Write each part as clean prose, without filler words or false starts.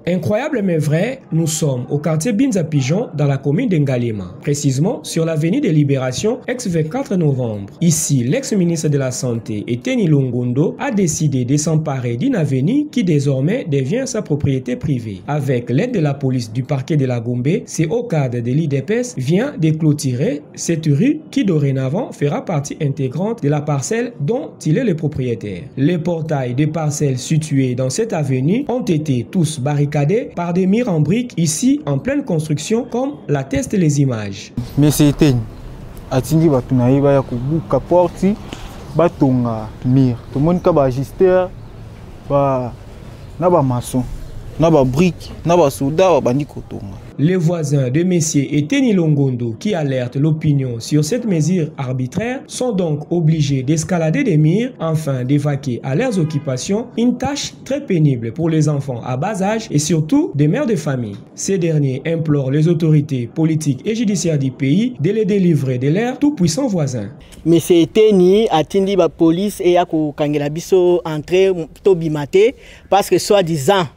Incroyable mais vrai, nous sommes au quartier Binza Pigeon dans la commune d'Ngalema, précisément sur l'avenue des Libérations, ex-24 novembre. Ici, l'ex-ministre de la Santé, Eteni Longondo, a décidé de s'emparer d'une avenue qui désormais devient sa propriété privée. Avec l'aide de la police du parquet de la Gombe, c'est au cadre de l'IDPS vient de clôturer cette rue qui dorénavant fera partie intégrante de la parcelle dont il est le propriétaire. Les portails des parcelles situées dans cette avenue ont été tous barricadés par des murs en briques ici en pleine construction comme l'attestent les images. Mais c'était atindi batunaï ba ya kubuka porti batonga mur. Tout le monde ka ba ajuster ba na ba maçon na ba brique na ba soldat ba bandi kotonga. Les voisins de Messier Eteni Longondo qui alertent l'opinion sur cette mesure arbitraire sont donc obligés d'escalader des murs afin d'évacuer à leurs occupations, une tâche très pénible pour les enfants à bas âge et surtout des mères de famille. Ces derniers implorent les autorités politiques et judiciaires du pays de les délivrer de leurs tout-puissants voisins. Messier Eteni atindi la police et a kangela biso entrer tobimate parce que soi-disant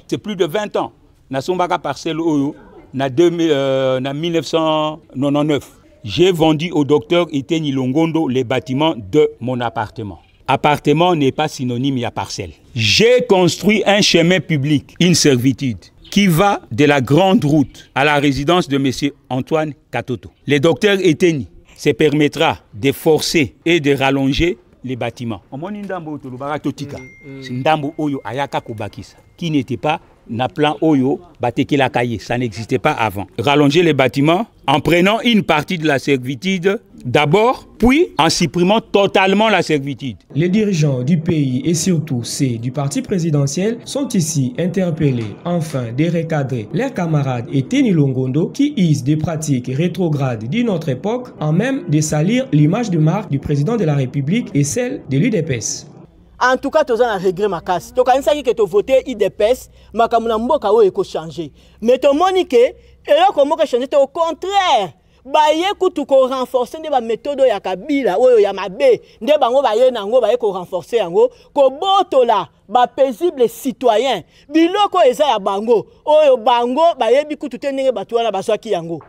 c'est plus de 20 ans. Na sombaka parcelle oyo na 1999. J'ai vendu au docteur Eteni Longondo les bâtiments de mon appartement. Appartement n'est pas synonyme à parcelle. J'ai construit un chemin public, une servitude, qui va de la grande route à la résidence de M. Antoine Katoto. Le docteur Eteni se permettra de forcer et de rallonger les bâtiments. Qui n'était pas na plan Oyo, Batekela Kaye, ça n'existait pas avant. Rallonger les bâtiments en prenant une partie de la servitude d'abord, puis en supprimant totalement la servitude. Les dirigeants du pays et surtout ceux du parti présidentiel sont ici interpellés afin de recadrer leurs camarades Eteni Longondo qui usent des pratiques rétrogrades d'une autre époque en même de salir l'image de marque du président de la République et celle de l'UDPS. En tout cas, tu as un regret makas. Tu as dit que tu as voté IDPS, mais tu as changé. Mais tu as dit que tu changé au contraire. Tu as renforcé les méthodes de Kabila, renforcer paisible citoyen. Biloko eza ya bango. Oyo bango, ba yebi kutu tenenge batuana baswaki yango.